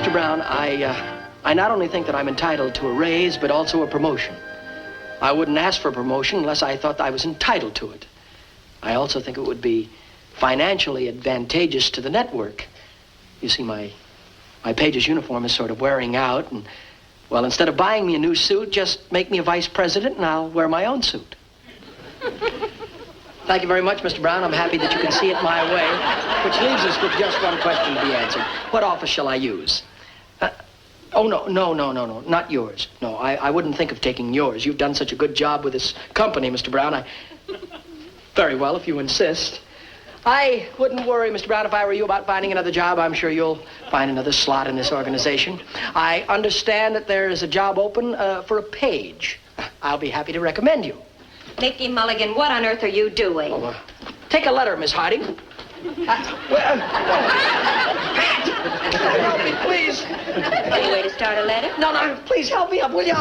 Mr. Brown, I not only think that I'm entitled to a raise, but also a promotion. I wouldn't ask for a promotion unless I thought I was entitled to it. I also think it would be financially advantageous to the network. You see, my page's uniform is sort of wearing out, and, well, instead of buying me a new suit, just make me a vice president and I'll wear my own suit. Thank you very much, Mr. Brown. I'm happy that you can see it my way, which leaves us with just one question to be answered. What office shall I use? Oh, no, not yours. No, I wouldn't think of taking yours. You've done such a good job with this company, Mr. Brown. Very well, if you insist. I wouldn't worry, Mr. Brown, if I were you about finding another job. I'm sure you'll find another slot in this organization. I understand that there is a job open for a page. I'll be happy to recommend you. Mickey Mulligan, what on earth are you doing? Oh, take a letter, Miss Harding. Pat! Help me, please. Any way to start a letter? No, please help me up, will you?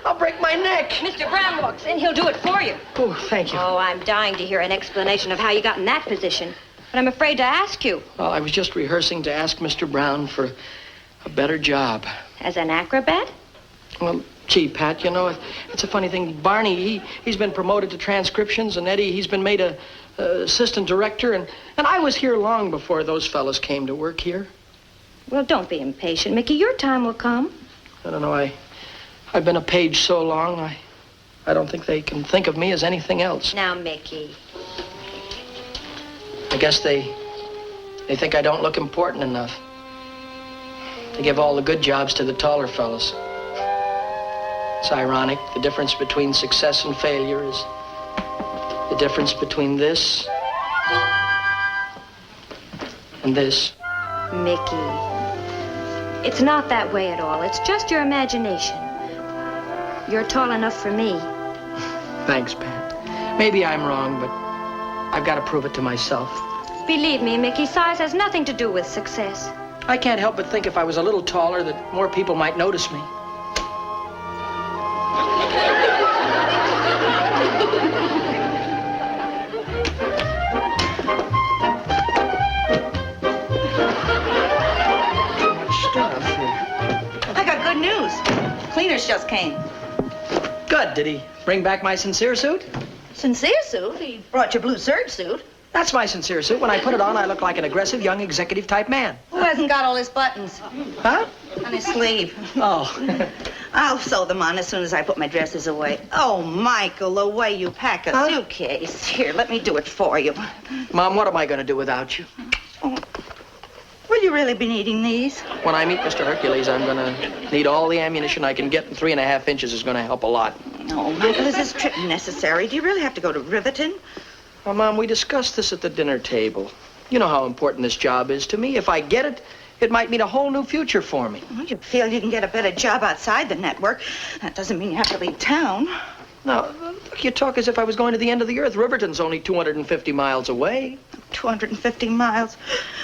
I'll break my neck. Mr. Brown walks in. He'll do it for you. Oh, thank you. Oh, I'm dying to hear an explanation of how you got in that position. But I'm afraid to ask you. Well, I was just rehearsing to ask Mr. Brown for a better job. As an acrobat? Well, gee, Pat, you know, it's a funny thing. Barney, he's been promoted to transcriptions, and Eddie, he's been made a assistant director, and I was here long before those fellas came to work here. Well, don't be impatient, Mickey. Your time will come. I don't know. I've been a page so long, I don't think they can think of me as anything else. Now, Mickey. I guess they think I don't look important enough. They give all the good jobs to the taller fellas. It's ironic. The difference between success and failure is the difference between this and this. Mickey, it's not that way at all. It's just your imagination. You're tall enough for me. Thanks, Pat. Maybe I'm wrong, but I've got to prove it to myself. Believe me, Mickey, size has nothing to do with success. I can't help but think if I was a little taller that more people might notice me. Cleaners just came. Good. Did he bring back my sincere suit? Sincere suit? He brought your blue serge suit. That's my sincere suit. When I put it on, I look like an aggressive young executive type man. Who hasn't got all his buttons? Huh? On his sleeve. Oh. I'll sew them on as soon as I put my dresses away. Oh, Michael, the way you pack a suitcase. Here, let me do it for you. Mom, what am I going to do without you? Oh. Will you really be needing these? When I meet Mr. Hercules, I'm going to need all the ammunition I can get, and 3.5 inches is going to help a lot. Oh, Michael, is this trip necessary? Do you really have to go to Riverton? Well, Mom, we discussed this at the dinner table. You know how important this job is to me. If I get it, it might mean a whole new future for me. Well, you feel you can get a better job outside the network. That doesn't mean you have to leave town. No, look, you talk as if I was going to the end of the earth. Riverton's only 250 miles away. 250 miles.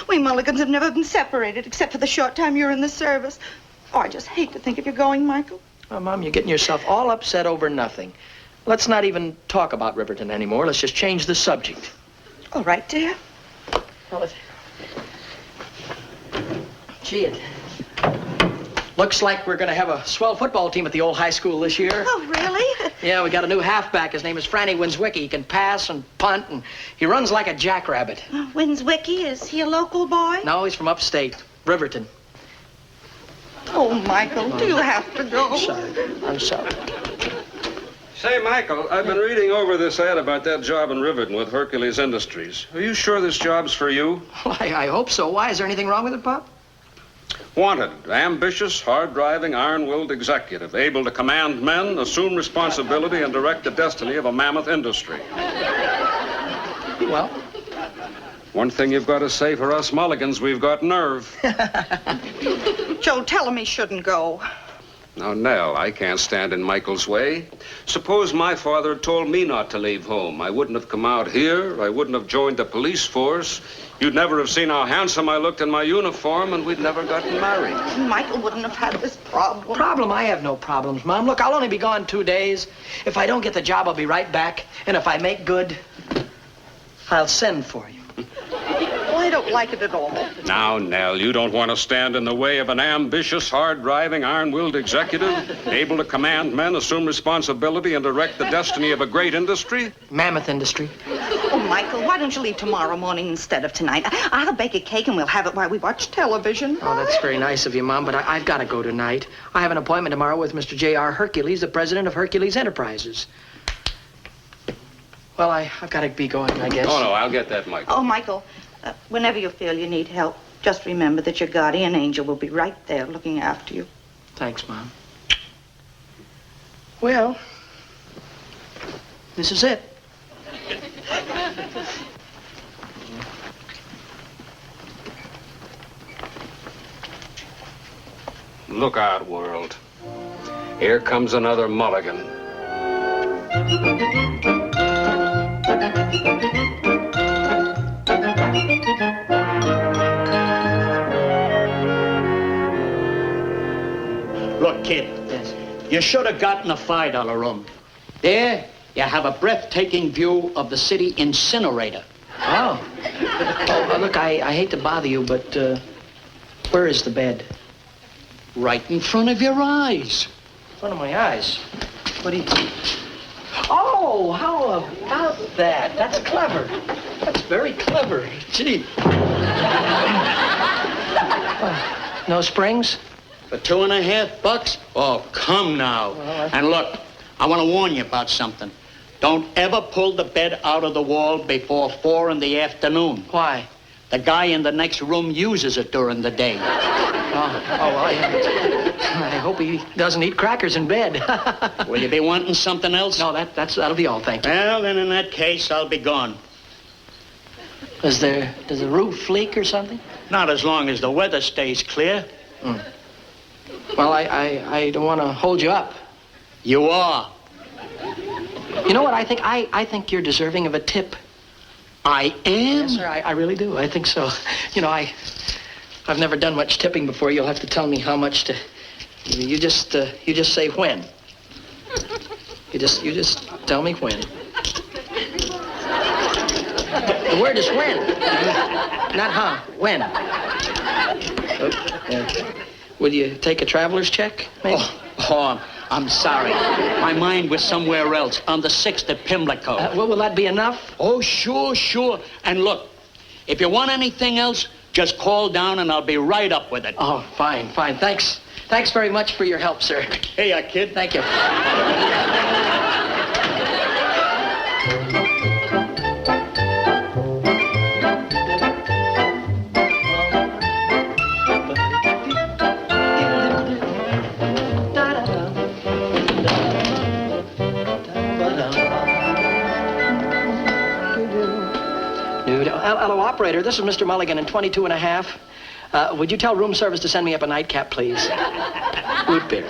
We Mulligans have never been separated, except for the short time you're in the service. Oh, I just hate to think of you going, Michael. Oh, Mom, you're getting yourself all upset over nothing. Let's not even talk about Riverton anymore. Let's just change the subject. All right, dear. Well, gee, it looks like we're going to have a swell football team at the old high school this year. Oh, really? Yeah, we got a new halfback. His name is Franny Winswicki. He can pass and punt, and he runs like a jackrabbit. Winswicki, is he a local boy? No, he's from upstate, Riverton. Oh, Michael, do you have to go? I'm sorry. Say, Michael, I've been reading over this ad about that job in Riverton with Hercules Industries. Are you sure this job's for you? Well, I hope so. Why? Is there anything wrong with it, Pop? Wanted, ambitious, hard-driving, iron-willed executive, able to command men, assume responsibility, and direct the destiny of a mammoth industry. Well? One thing you've got to say for us Mulligans, we've got nerve. Joe, tell him he shouldn't go. Now, Nell, I can't stand in Michael's way. Suppose my father had told me not to leave home. I wouldn't have come out here. I wouldn't have joined the police force. You'd never have seen how handsome I looked in my uniform, and we'd never gotten married. Michael wouldn't have had this problem. Problem? I have no problems, Mom. Look, I'll only be gone 2 days. If I don't get the job, I'll be right back. And if I make good, I'll send for you. Why, don't like it at all. Now, Nell, you don't want to stand in the way of an ambitious, hard-driving, iron-willed executive, able to command men, assume responsibility, and direct the destiny of a great industry? Mammoth industry. Oh, Michael, why don't you leave tomorrow morning instead of tonight? I'll bake a cake and we'll have it while we watch television. Oh, that's very nice of you, Mom, but I've got to go tonight. I have an appointment tomorrow with Mr. J.R. Hercules, the president of Hercules Enterprises. Well, I've got to be going, I guess. Oh, no, I'll get that, Michael. Oh, Michael, whenever you feel you need help, just remember that your guardian angel will be right there looking after you. Thanks, Mom. Well, this is it. Look out, world. Here comes another mulligan. Look, kid. Yes. You should have gotten a $5 room. There, you have a breathtaking view of the city incinerator. Oh. Look, I hate to bother you, but where is the bed? Right in front of your eyes. In front of my eyes. What do you... Oh, how about that? That's clever. That's very clever. Gee. No springs? For $2.50? Oh, come now. And look, I want to warn you about something. Don't ever pull the bed out of the wall before 4 in the afternoon. Why? The guy in the next room uses it during the day. Well, I hope he doesn't eat crackers in bed. Will you be wanting something else? No, that'll be all, thank you. Well, then in that case, I'll be gone. Does the roof leak or something? Not as long as the weather stays clear. Well, I don't want to hold you up. You are. You know what I think? I think you're deserving of a tip. I am? Yes, sir, I really do. I think so. You know, I've never done much tipping before. You'll have to tell me how much to... You just say when. You just tell me when. The word is when. Not huh. When. Will you take a traveler's check, maybe? Oh, I'm sorry. My mind was somewhere else, on the 6th at Pimlico. Well, will that be enough? Oh, sure. And look, if you want anything else, just call down and I'll be right up with it. Oh, fine. Thanks very much for your help, sir. Hey, kid. Thank you. Hello, operator. This is Mr. Mulligan in 22 and a half. Would you tell room service to send me up a nightcap, please? Root beer.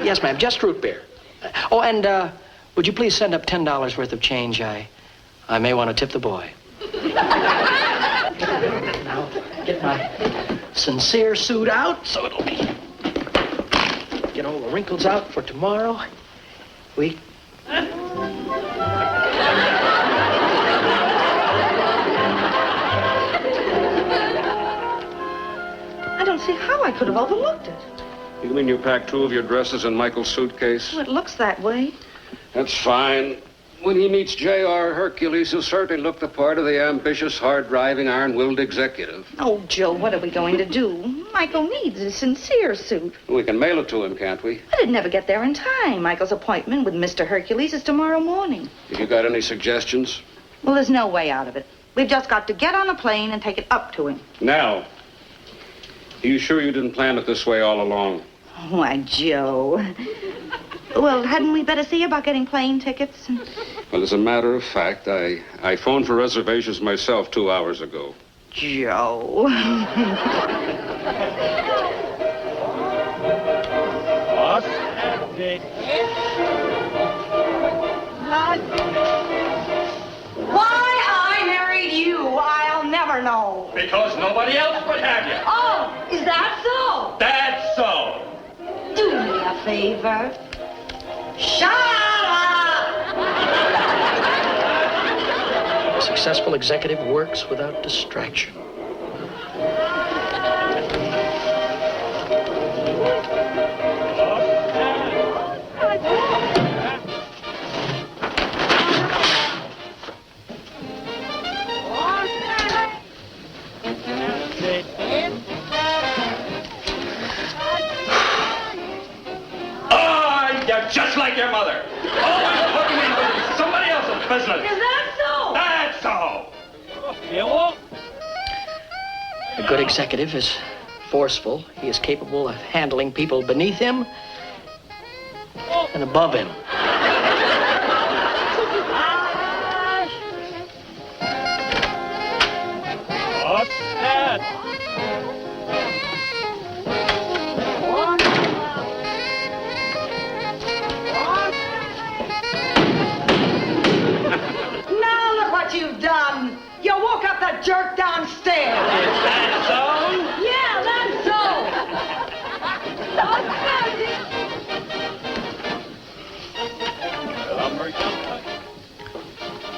Yes, ma'am. Just root beer. Oh, and would you please send up $10 worth of change? I may want to tip the boy. Now, get my sincere suit out so it'll be... Get all the wrinkles out for tomorrow. I don't see how I could have overlooked it. You mean you packed 2 of your dresses in Michael's suitcase? Well, it looks that way. That's fine. When he meets J.R. Hercules, he'll certainly look the part of the ambitious, hard-driving, iron-willed executive. Oh, Jill, what are we going to do? Michael needs a sincere suit. We can mail it to him, can't we? But it'd never get there in time. Michael's appointment with Mr. Hercules is tomorrow morning. Have you got any suggestions? Well, there's no way out of it. We've just got to get on a plane and take it up to him. Now, are you sure you didn't plan it this way all along? Why, Joe. Well, hadn't we better see about getting plane tickets? Well, as a matter of fact, I phoned for reservations myself 2 hours ago. Joe. Why I married you, I'll never know. Because nobody else would have you. Oh, is that so? That's so. Do me a favor. Shut up! successful executive works without distraction. You're just like your mother. Always putting in somebody else's business. Is that so? That's so. A good executive is forceful. He is capable of handling people beneath him and above him. What's that? Now look what you've done. You woke up that jerk downstairs. Is that so? Yeah, that's so.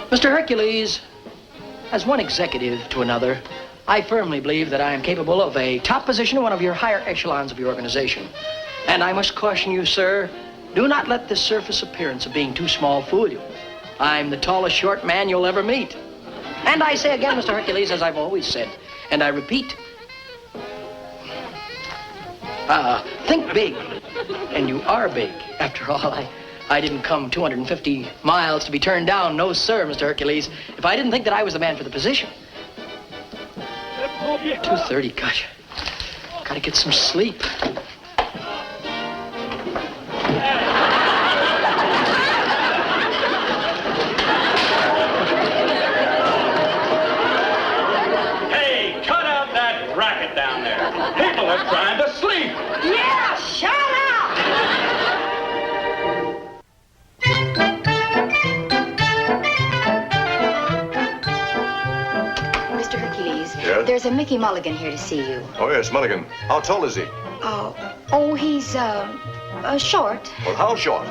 Mr. Hercules, as one executive to another, I firmly believe that I am capable of a top position in one of your higher echelons of your organization. And I must caution you, sir, do not let this surface appearance of being too small fool you. I'm the tallest short man you'll ever meet. And I say again, Mr. Hercules, as I've always said, and I repeat, think big, and you are big. After all, I didn't come 250 miles to be turned down. No, sir, Mr. Hercules. If I didn't think that I was the man for the position. 2:30, gosh. Gotta get some sleep. Hey, cut out that racket down there. People are trying to sleep. Yeah, shut up. Mr. Hercules, Yes? there's a Mickey Mulligan here to see you. Oh, yes, Mulligan. How tall is he? He's, short. Well, how short?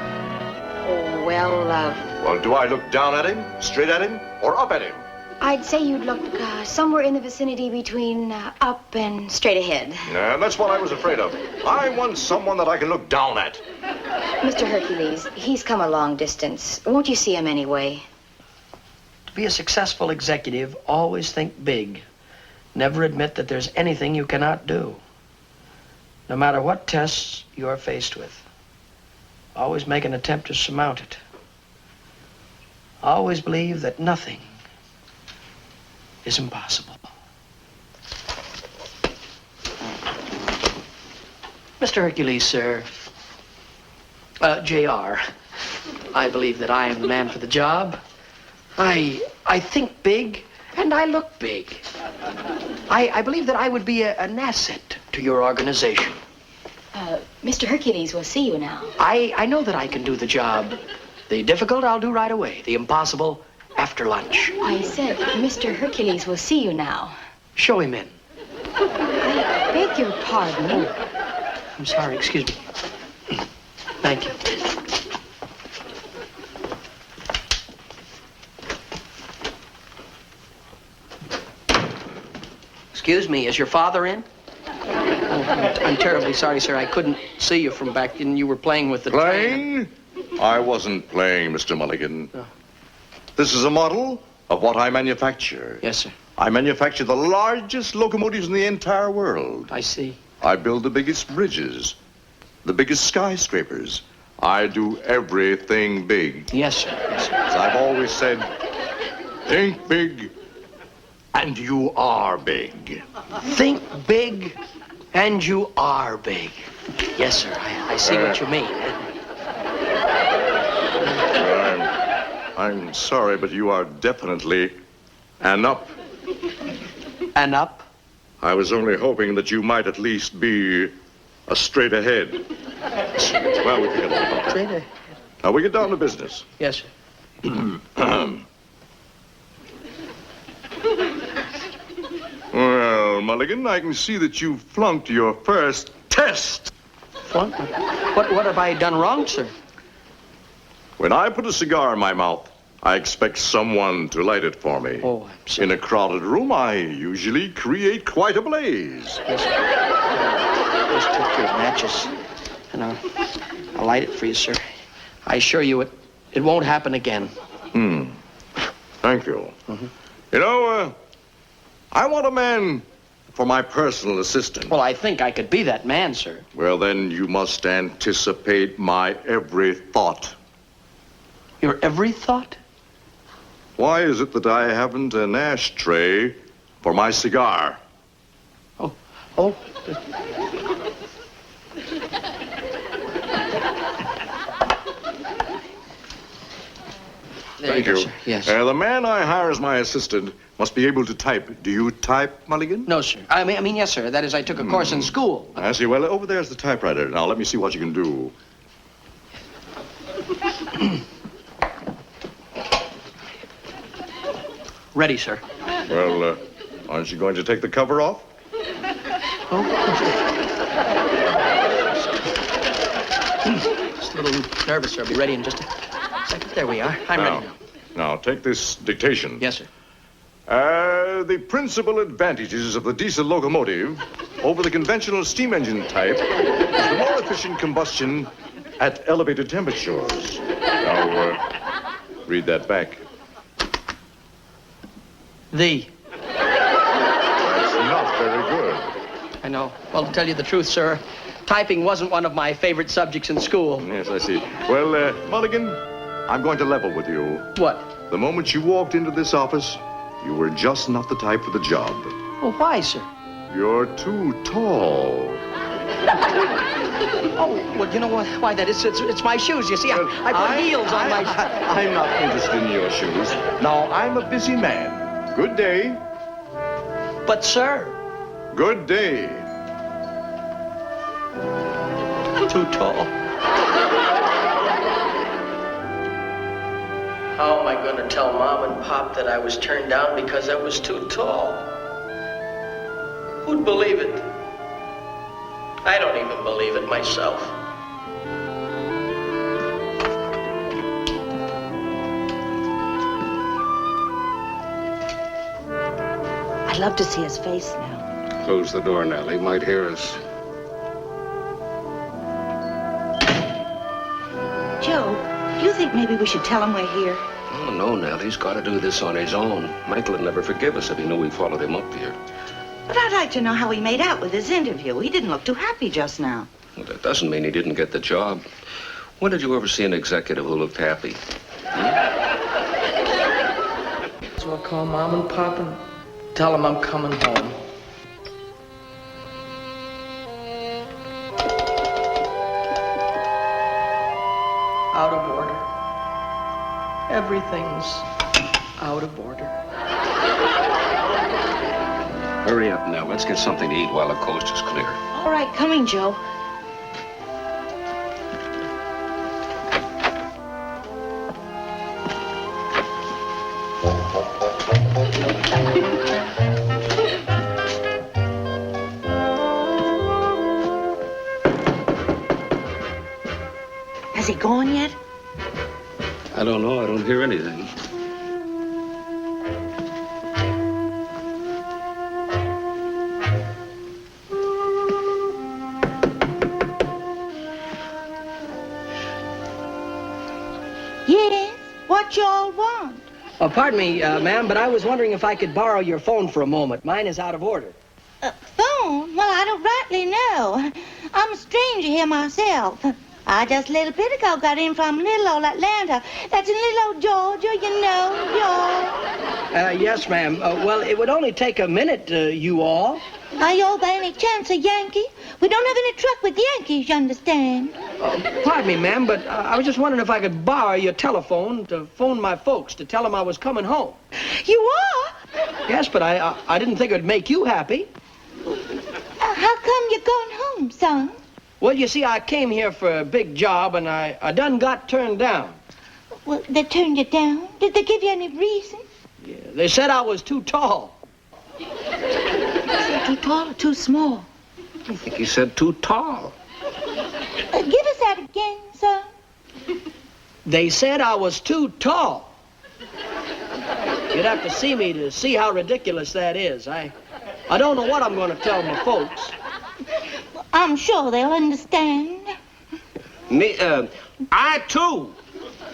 Well, Do I look down at him, straight at him, or up at him? I'd say you'd look somewhere in the vicinity between up and straight ahead. That's what I was afraid of. I want someone that I can look down at. Mr. Hercules, he's come a long distance. Won't you see him anyway? To be a successful executive, always think big. Never admit that there's anything you cannot do. No matter what tests you are faced with, always make an attempt to surmount it. Always believe that nothing is impossible. Mr. Hercules, sir. J.R. I believe that I am the man for the job. I think big, and I look big. I believe that I would be an asset to your organization. Mr. Hercules will see you now. I know that I can do the job. The difficult I'll do right away. The impossible after lunch. I said Mr. Hercules will see you now. Show him in. I beg your pardon. I'm sorry, excuse me. Thank you. Excuse me, is your father in? Oh, I'm terribly sorry, sir. I couldn't see you from back then. You were playing with the train. Playing? I wasn't playing, Mr. Mulligan. Oh. This is a model of what I manufacture. Yes, sir. I manufacture the largest locomotives in the entire world. I see. I build the biggest bridges, the biggest skyscrapers. I do everything big. Yes, sir. Yes, sir. As I've always said, think big, and you are big. Think big, and you are big. Yes, sir. I see what you mean. I'm sorry, but you are definitely an up. And up? I was only hoping that you might at least be a straight ahead. Well, we can get on about that. Straight ahead. Now, we get down to business. Yes, sir. Well, Mulligan, I can see that you flunked your first test. What have I done wrong, sir? When I put a cigar in my mouth, I expect someone to light it for me. Oh, I'm sorry. In a crowded room, I usually create quite a blaze. Yes, sir. Just took your matches, and I'll light it for you, sir. I assure you it won't happen again. Thank you. You know, I want a man for my personal assistant. Well, I think I could be that man, sir. Well, then you must anticipate my every thought. Your every thought? Why is it that I haven't an ashtray for my cigar? Oh. There Thank you you. go, sir. Yes. The man I hire as my assistant must be able to type. Do you type, Mulligan? No, sir. I mean, yes, sir. That is, I took a course in school. I see. Well, over there's the typewriter. Now, let me see what you can do. Ready, sir. Well, aren't you going to take the cover off? Just a little nervous, sir. I'll be ready in just a second. There we are. I'm ready now. Now, take this dictation. Yes, sir. The principal advantages of the diesel locomotive over the conventional steam engine type is the more efficient combustion at elevated temperatures. Now, read that back. The. That's not very good. I know. Well, to tell you the truth, sir, typing wasn't one of my favorite subjects in school. Yes, I see. Well, Mulligan, I'm going to level with you. What? The moment you walked into this office, you were just not the type for the job. Well, why, sir? You're too tall. Oh, well, you know what? Why that is? It's my shoes. You see, I put heels on my. I'm not interested in your shoes. Now, I'm a busy man. Good day. But, sir, Good day. too tall. How am I going to tell Mom and Pop that I was turned down because I was too tall? Who'd believe it? I don't even believe it myself. I'd love to see his face now. Close the door, Nell. He might hear us. Joe, do you think maybe we should tell him we're here? Oh, no, Nell. He's got to do this on his own. Michael would never forgive us if he knew we followed him up here. But I'd like to know how he made out with his interview. He didn't look too happy just now. Well, that doesn't mean he didn't get the job. When did you ever see an executive who looked happy? So I'll call Mom and Pop and tell them I'm coming home. Out of order. Everything's out of order. Hurry up, Nell. Let's get something to eat while the coast is clear. All right, coming, Joe. Has he gone yet? I don't know. I don't hear anything. Yes. What y'all want? Pardon me, ma'am, but I was wondering if I could borrow your phone for a moment. Mine is out of order. Phone? Well, I don't rightly know. I'm a stranger here myself. I just a little bit ago got in from little old Atlanta. That's in little old Georgia, you know, y'all. Yes, ma'am. Well, it would only take a minute, you all. Are y'all by any chance a Yankee? We don't have any truck with Yankees, you understand? Pardon me, ma'am, but I was just wondering if I could borrow your telephone to phone my folks to tell them I was coming home. You are? Yes, but I didn't think it would make you happy. How come you're going home, son? Well, you see, I came here for a big job, and I done got turned down. Well, they turned you down? Did they give you any reason? Yeah, they said I was too tall. Too tall or too small? I think he said too tall. Give us that again, son. They said I was too tall. You'd have to see me to see how ridiculous that is. I don't know what I'm going to tell my folks. I'm sure they'll understand. Me, I too.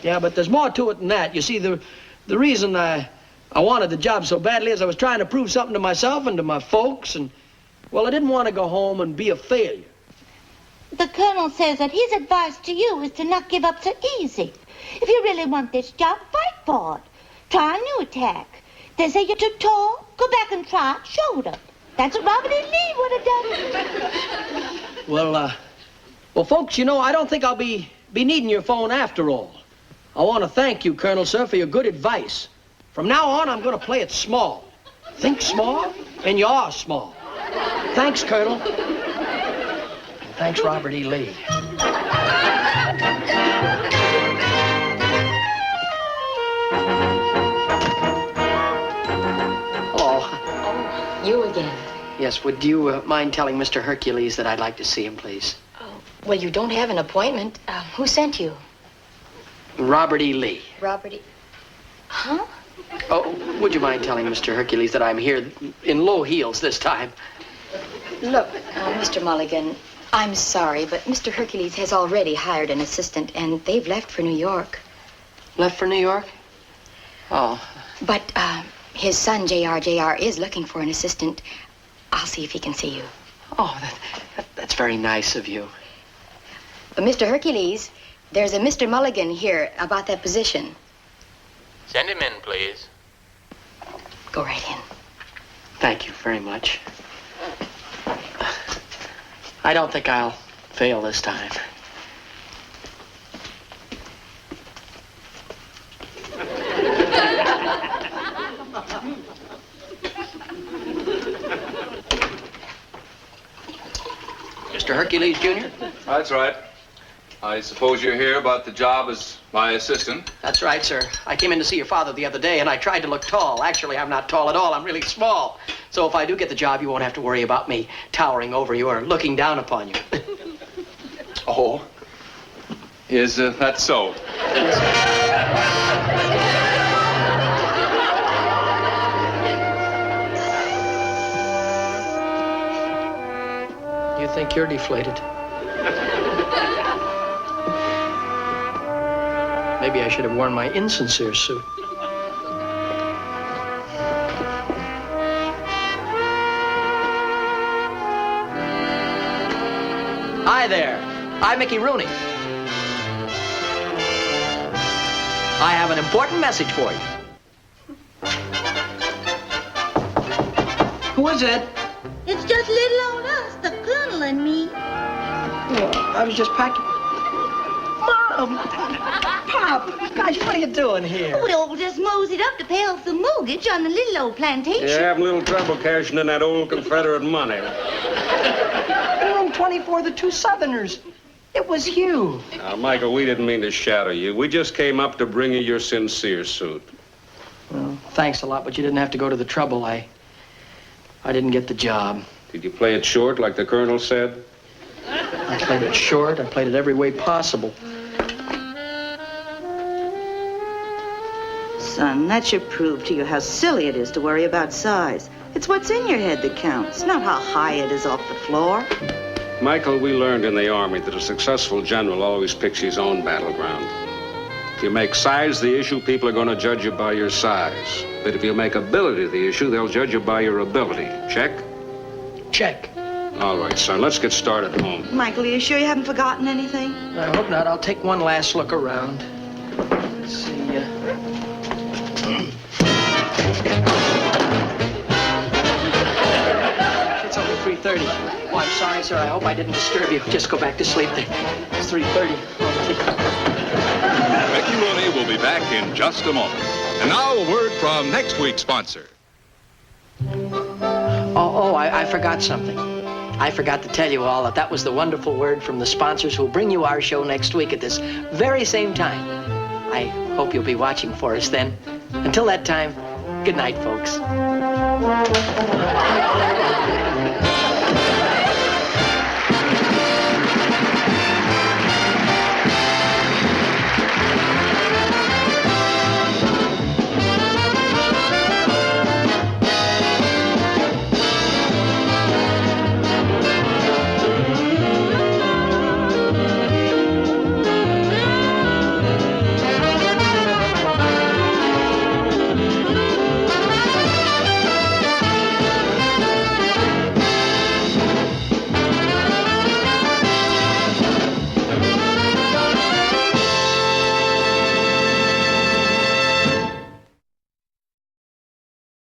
Yeah, but there's more to it than that. You see, the reason I wanted the job so badly is I was trying to prove something to myself and to my folks, and, well, I didn't want to go home and be a failure. The Colonel says that his advice to you is to not give up so easy. If you really want this job, fight for it. Try a new attack. They say you're too tall. Go back and try it shoulder. That's what Robert E. Lee would have done. Well, folks, you know, I don't think I'll be needing your phone after all. I want to thank you, Colonel, sir, for your good advice. From now on, I'm going to play it small. Think small, and you are small. Thanks, Colonel. And thanks, Robert E. Lee. Hello. You again. Yes, would you mind telling Mr. Hercules that I'd like to see him, please? Well, you don't have an appointment. Who sent you? Robert E. Lee. Robert E. Huh? Oh, would you mind telling Mr. Hercules that I'm here in low heels this time? Look, Mr. Mulligan, I'm sorry, but Mr. Hercules has already hired an assistant, and they've left for New York. Left for New York? Oh. But his son, J.R. is looking for an assistant. I'll see if he can see you. Oh, that's very nice of you. Mr. Hercules, there's a Mr. Mulligan here about that position. Send him in, please. Go right in. Thank you very much. I don't think I'll fail this time. Mr. Hercules, Jr.? That's right. I suppose you're here about the job as my assistant? That's right, sir. I came in to see your father the other day, and I tried to look tall. Actually, I'm not tall at all. I'm really small. So if I do get the job, you won't have to worry about me towering over you or looking down upon you. Oh. Is that so? You think you're deflated? Maybe I should have worn my insincere suit. Hi there. I'm Mickey Rooney. I have an important message for you. Who is it? It's just little old us, the Colonel and me. Well, I was just packing. Mom! Pop! Gosh, what are you doing here? We all just moseyed up to pay off the mortgage on the little old plantation. You're having a little trouble cashing in that old Confederate money. Room 24, the two Southerners. It was you. Now, Michael, we didn't mean to shadow you. We just came up to bring you your sincere suit. Well, thanks a lot, but you didn't have to go to the trouble. I didn't get the job. Did you play it short like the Colonel said? I played it short. I played it every way possible. Son, that should prove to you how silly it is to worry about size. It's what's in your head that counts, not how high it is off the floor. Michael, we learned in the Army that a successful general always picks his own battleground. If you make size the issue, people are going to judge you by your size. But if you make ability the issue, they'll judge you by your ability. Check? Check. All right, son, let's get started home. Michael, are you sure you haven't forgotten anything? I hope not. I'll take one last look around. Let's see. It's only 3:30. Oh, I'm sorry, sir. I hope I didn't disturb you. Just go back to sleep. It's 3:30. Mickey Rooney will be back in just a moment. And now a word from next week's sponsor. I forgot something. I forgot to tell you all that was the wonderful word from the sponsors who'll bring you our show next week at this very same time. I hope you'll be watching for us then. Until that time, good night, folks.